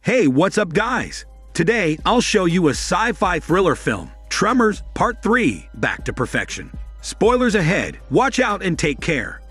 Hey, what's up guys? Today, I'll show you a sci-fi thriller film, Tremors Part 3, Back to Perfection. Spoilers ahead, watch out and take care.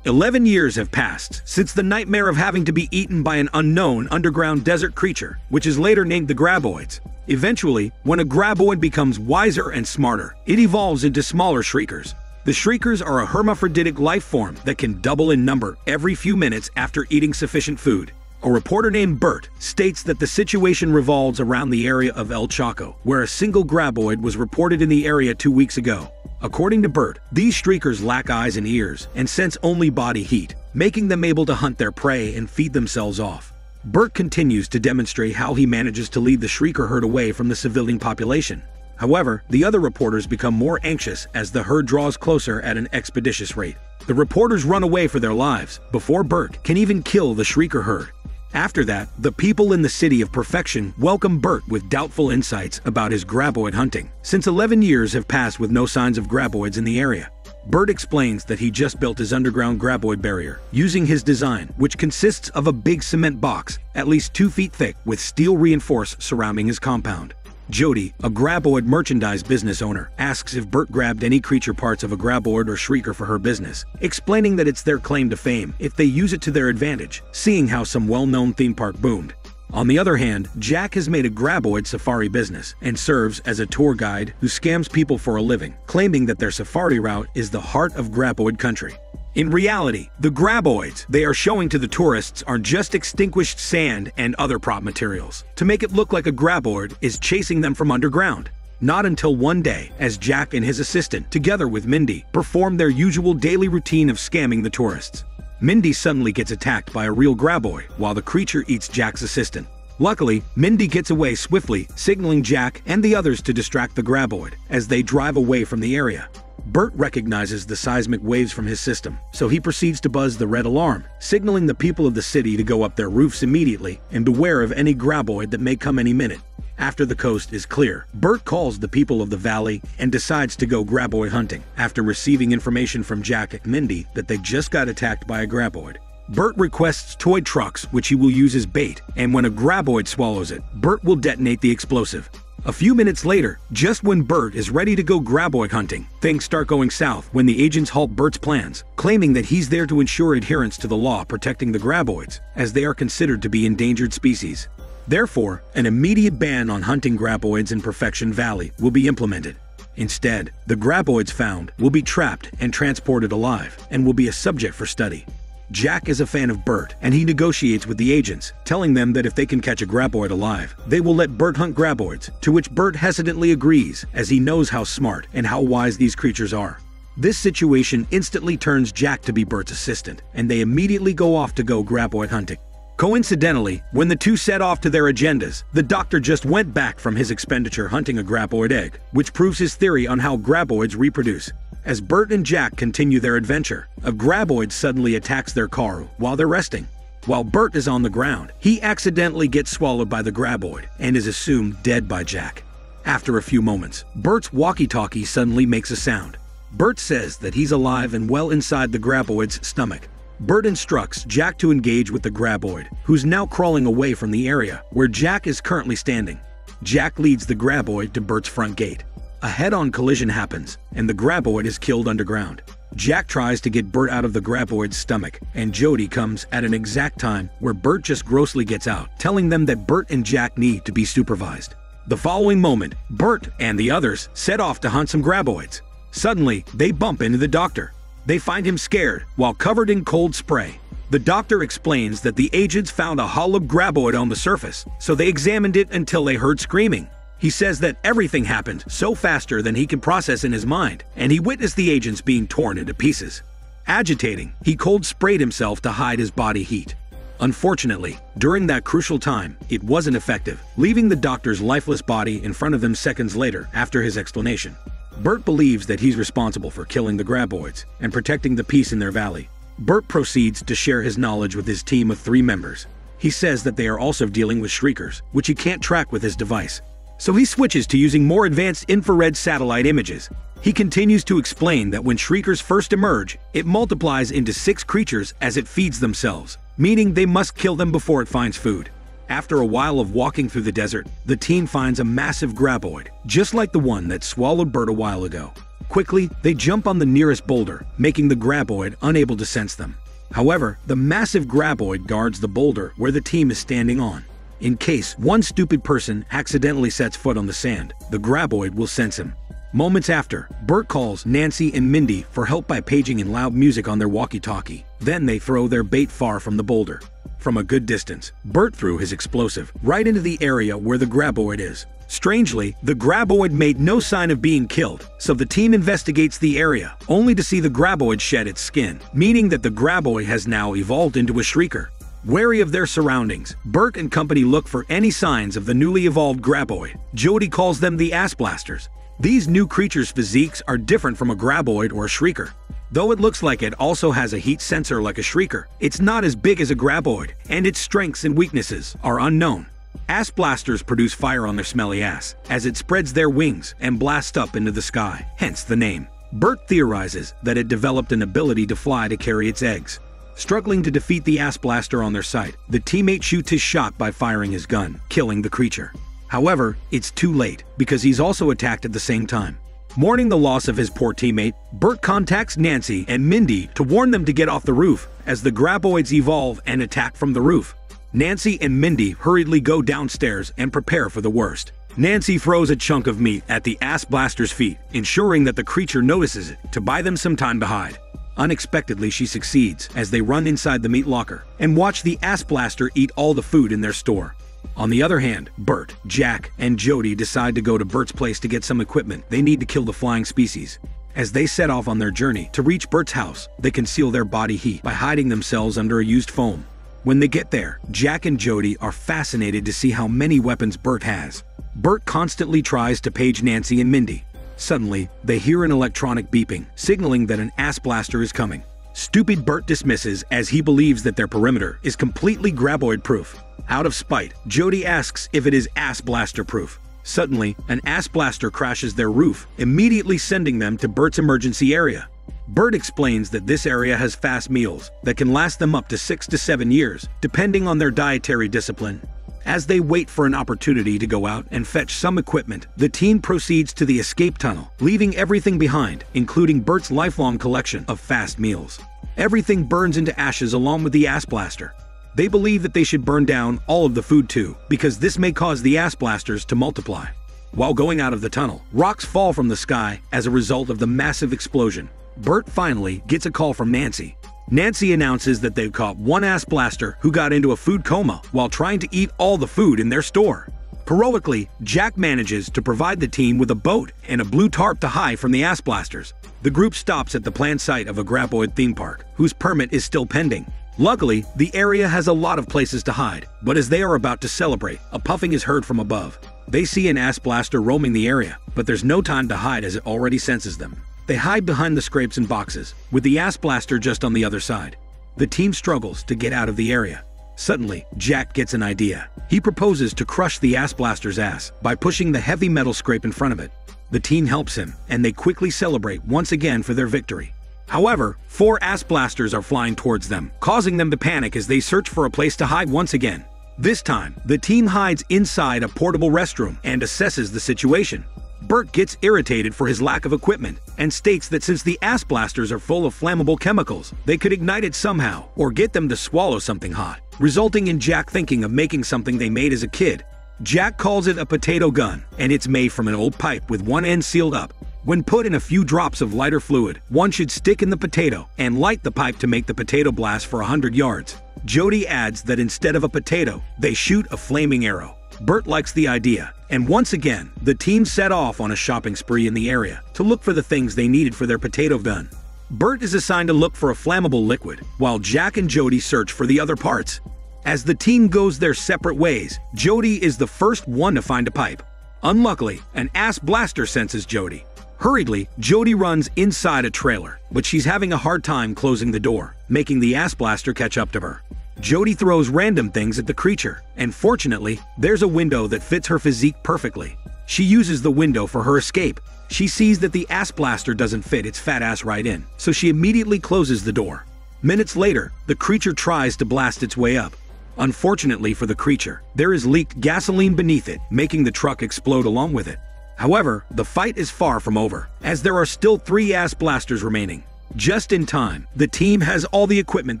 11 years have passed since the nightmare of having to be eaten by an unknown underground desert creature, which is later named the Graboids. Eventually, when a Graboid becomes wiser and smarter, it evolves into smaller Shriekers. The Shriekers are a hermaphroditic life form that can double in number every few minutes after eating sufficient food. A reporter named Bert states that the situation revolves around the area of El Chaco, where a single Graboid was reported in the area 2 weeks ago. According to Bert, these Shriekers lack eyes and ears and sense only body heat, making them able to hunt their prey and feed themselves off. Bert continues to demonstrate how he manages to lead the Shrieker herd away from the civilian population. However, the other reporters become more anxious as the herd draws closer at an expeditious rate. The reporters run away for their lives before Bert can even kill the Shrieker herd. After that, the people in the city of Perfection welcome Bert with doubtful insights about his Graboid hunting, since 11 years have passed with no signs of Graboids in the area. Bert explains that he just built his underground Graboid barrier, using his design, which consists of a big cement box, at least 2 feet thick, with steel reinforced surrounding his compound. Jody, a Graboid merchandise business owner, asks if Bert grabbed any creature parts of a Graboid or Shrieker for her business, explaining that it's their claim to fame if they use it to their advantage, seeing how some well-known theme park boomed. On the other hand, Jack has made a Graboid safari business and serves as a tour guide who scams people for a living, claiming that their safari route is the heart of Graboid country. In reality, the Graboids they are showing to the tourists are just extinguished sand and other prop materials, to make it look like a Graboid is chasing them from underground. Not until one day, as Jack and his assistant, together with Mindy, perform their usual daily routine of scamming the tourists. Mindy suddenly gets attacked by a real Graboid, while the creature eats Jack's assistant. Luckily, Mindy gets away swiftly, signaling Jack and the others to distract the Graboid as they drive away from the area. Bert recognizes the seismic waves from his system, so he proceeds to buzz the red alarm, signaling the people of the city to go up their roofs immediately and beware of any Graboid that may come any minute. After the coast is clear, Bert calls the people of the valley and decides to go Graboid hunting, after receiving information from Jack and Mindy that they just got attacked by a Graboid. Bert requests toy trucks, which he will use as bait, and when a Graboid swallows it, Bert will detonate the explosive. A few minutes later, just when Bert is ready to go Graboid hunting, things start going south when the agents halt Bert's plans, claiming that he's there to ensure adherence to the law protecting the Graboids, as they are considered to be endangered species. Therefore, an immediate ban on hunting Graboids in Perfection Valley will be implemented. Instead, the Graboids found will be trapped and transported alive, and will be a subject for study. Jack is a fan of Bert, and he negotiates with the agents, telling them that if they can catch a Graboid alive, they will let Bert hunt Graboids, to which Bert hesitantly agrees, as he knows how smart and how wise these creatures are. This situation instantly turns Jack to be Bert's assistant, and they immediately go off to go Graboid hunting. Coincidentally, when the two set off to their agendas, the doctor just went back from his expenditure hunting a Graboid egg, which proves his theory on how Graboids reproduce. As Bert and Jack continue their adventure, a Graboid suddenly attacks their car while they're resting. While Bert is on the ground, he accidentally gets swallowed by the Graboid and is assumed dead by Jack. After a few moments, Bert's walkie-talkie suddenly makes a sound. Bert says that he's alive and well inside the Graboid's stomach. Bert instructs Jack to engage with the Graboid, who's now crawling away from the area where Jack is currently standing. Jack leads the Graboid to Bert's front gate. A head-on collision happens, and the Graboid is killed underground. Jack tries to get Bert out of the Graboid's stomach, and Jody comes at an exact time where Bert just grossly gets out, telling them that Bert and Jack need to be supervised. The following moment, Bert and the others set off to hunt some Graboids. Suddenly, they bump into the doctor. They find him scared, while covered in cold spray. The doctor explains that the agents found a hollow Graboid on the surface, so they examined it until they heard screaming. He says that everything happened so faster than he can process in his mind, and he witnessed the agents being torn into pieces. Agitating, he cold sprayed himself to hide his body heat. Unfortunately, during that crucial time, it wasn't effective, leaving the doctor's lifeless body in front of them seconds later after his explanation. Bert believes that he's responsible for killing the Graboids and protecting the peace in their valley. Bert proceeds to share his knowledge with his team of 3 members. He says that they are also dealing with Shriekers, which he can't track with his device. so he switches to using more advanced infrared satellite images. He continues to explain that when Shriekers first emerge, it multiplies into 6 creatures as it feeds themselves, meaning they must kill them before it finds food. After a while of walking through the desert, the team finds a massive Graboid, just like the one that swallowed Bert a while ago. Quickly, they jump on the nearest boulder, making the Graboid unable to sense them. However, the massive Graboid guards the boulder where the team is standing on. In case one stupid person accidentally sets foot on the sand, the Graboid will sense him. Moments after, Bert calls Nancy and Mindy for help by paging in loud music on their walkie-talkie. Then they throw their bait far from the boulder. From a good distance, Bert threw his explosive right into the area where the Graboid is. Strangely, the Graboid made no sign of being killed, so the team investigates the area, only to see the Graboid shed its skin, meaning that the Graboid has now evolved into a Shrieker. Wary of their surroundings, Bert and company look for any signs of the newly evolved Graboid. Jody calls them the Ass Blasters. These new creatures' physiques are different from a Graboid or a Shrieker. Though it looks like it also has a heat sensor like a Shrieker, it's not as big as a Graboid, and its strengths and weaknesses are unknown. Ass Blasters produce fire on their smelly ass, as it spreads their wings and blasts up into the sky, hence the name. Bert theorizes that it developed an ability to fly to carry its eggs. Struggling to defeat the Ass Blaster on their side, the teammate shoots his shot by firing his gun, killing the creature. However, it's too late, because he's also attacked at the same time. Mourning the loss of his poor teammate, Bert contacts Nancy and Mindy to warn them to get off the roof, as the Graboids evolve and attack from the roof. Nancy and Mindy hurriedly go downstairs and prepare for the worst. Nancy throws a chunk of meat at the Ass Blaster's feet, ensuring that the creature notices it to buy them some time to hide. Unexpectedly, she succeeds as they run inside the meat locker and watch the Ass Blaster eat all the food in their store. On the other hand, Bert, Jack, and Jody decide to go to Bert's place to get some equipment they need to kill the flying species. As they set off on their journey to reach Bert's house, they conceal their body heat by hiding themselves under a used foam. When they get there, Jack and Jody are fascinated to see how many weapons Bert has. Bert constantly tries to page Nancy and Mindy. Suddenly, they hear an electronic beeping, signaling that an Ass Blaster is coming. Stupid Bert dismisses as he believes that their perimeter is completely Graboid-proof. Out of spite, Jody asks if it is Ass Blaster-proof. Suddenly, an Ass Blaster crashes their roof, immediately sending them to Bert's emergency area. Bert explains that this area has fast meals that can last them up to 6 to 7 years, depending on their dietary discipline. As they wait for an opportunity to go out and fetch some equipment, the team proceeds to the escape tunnel, leaving everything behind, including Bert's lifelong collection of fast meals. Everything burns into ashes along with the Ass Blaster. They believe that they should burn down all of the food too, because this may cause the Ass Blasters to multiply. While going out of the tunnel, rocks fall from the sky as a result of the massive explosion. Bert finally gets a call from Nancy. Nancy announces that they've caught one Ass Blaster who got into a food coma while trying to eat all the food in their store. Heroically, Jack manages to provide the team with a boat and a blue tarp to hide from the Ass Blasters. The group stops at the planned site of a Graboid theme park, whose permit is still pending. Luckily, the area has a lot of places to hide, but as they are about to celebrate, a puffing is heard from above. They see an Ass Blaster roaming the area, but there's no time to hide as it already senses them. They hide behind the scrapes and boxes, with the Ass Blaster just on the other side. The team struggles to get out of the area. Suddenly, Jack gets an idea. He proposes to crush the Ass Blaster's ass by pushing the heavy metal scrape in front of it. The team helps him, and they quickly celebrate once again for their victory. However, 4 Ass Blasters are flying towards them, causing them to panic as they search for a place to hide once again. This time, the team hides inside a portable restroom and assesses the situation. Bert gets irritated for his lack of equipment and states that since the Ass Blasters are full of flammable chemicals, they could ignite it somehow or get them to swallow something hot, resulting in Jack thinking of making something they made as a kid. Jack calls it a potato gun, and it's made from an old pipe with one end sealed up. When put in a few drops of lighter fluid, one should stick in the potato and light the pipe to make the potato blast for 100 yards. Jody adds that instead of a potato, they shoot a flaming arrow. Bert likes the idea, and once again, the team set off on a shopping spree in the area to look for the things they needed for their potato gun. Bert is assigned to look for a flammable liquid, while Jack and Jody search for the other parts. As the team goes their separate ways, Jody is the first one to find a pipe. Unluckily, an Ass Blaster senses Jody. Hurriedly, Jody runs inside a trailer, but she's having a hard time closing the door, making the Ass Blaster catch up to her. Jody throws random things at the creature, and fortunately, there's a window that fits her physique perfectly. She uses the window for her escape. She sees that the ass blaster doesn't fit its fat ass right in, so she immediately closes the door. Minutes later, the creature tries to blast its way up. Unfortunately for the creature, there is leaked gasoline beneath it, making the truck explode along with it. However, the fight is far from over, as there are still 3 ass blasters remaining. Just in time, the team has all the equipment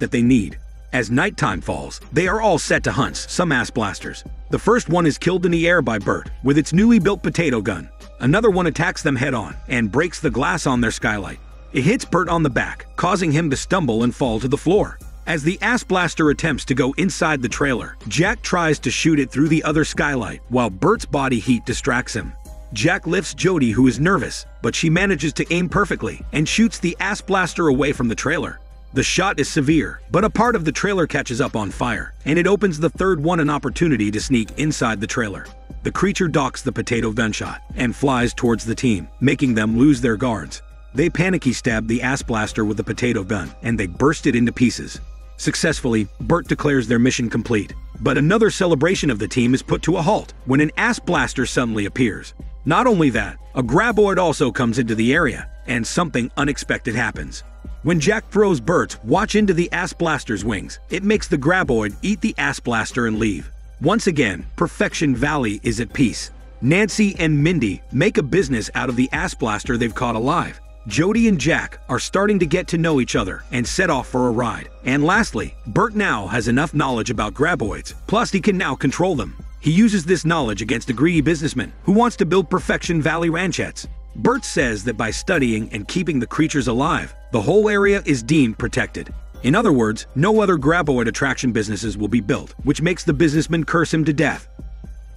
that they need. As nighttime falls, they are all set to hunt some ass blasters. The first one is killed in the air by Bert with its newly built potato gun. Another one attacks them head-on and breaks the glass on their skylight. It hits Bert on the back, causing him to stumble and fall to the floor. As the ass blaster attempts to go inside the trailer, Jack tries to shoot it through the other skylight while Bert's body heat distracts him. Jack lifts Jody, who is nervous, but she manages to aim perfectly and shoots the ass blaster away from the trailer. The shot is severe, but a part of the trailer catches up on fire, and it opens the third one an opportunity to sneak inside the trailer. The creature docks the potato gunshot and flies towards the team, making them lose their guards. They panicky stab the ass blaster with the potato gun, and they burst it into pieces. Successfully, Bert declares their mission complete. But another celebration of the team is put to a halt when an ass blaster suddenly appears. Not only that, a Graboid also comes into the area, and something unexpected happens. When Jack throws Bert's watch into the ass blaster's wings, it makes the Graboid eat the ass blaster and leave. Once again, Perfection Valley is at peace. Nancy and Mindy make a business out of the ass blaster they've caught alive. Jody and Jack are starting to get to know each other and set off for a ride. And lastly, Bert now has enough knowledge about Graboids, plus he can now control them. He uses this knowledge against a greedy businessman who wants to build Perfection Valley ranchettes. Bert says that by studying and keeping the creatures alive, the whole area is deemed protected. In other words, no other Graboid attraction businesses will be built, which makes the businessman curse him to death.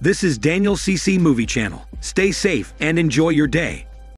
This is Daniel CC Movie Channel. Stay safe and enjoy your day.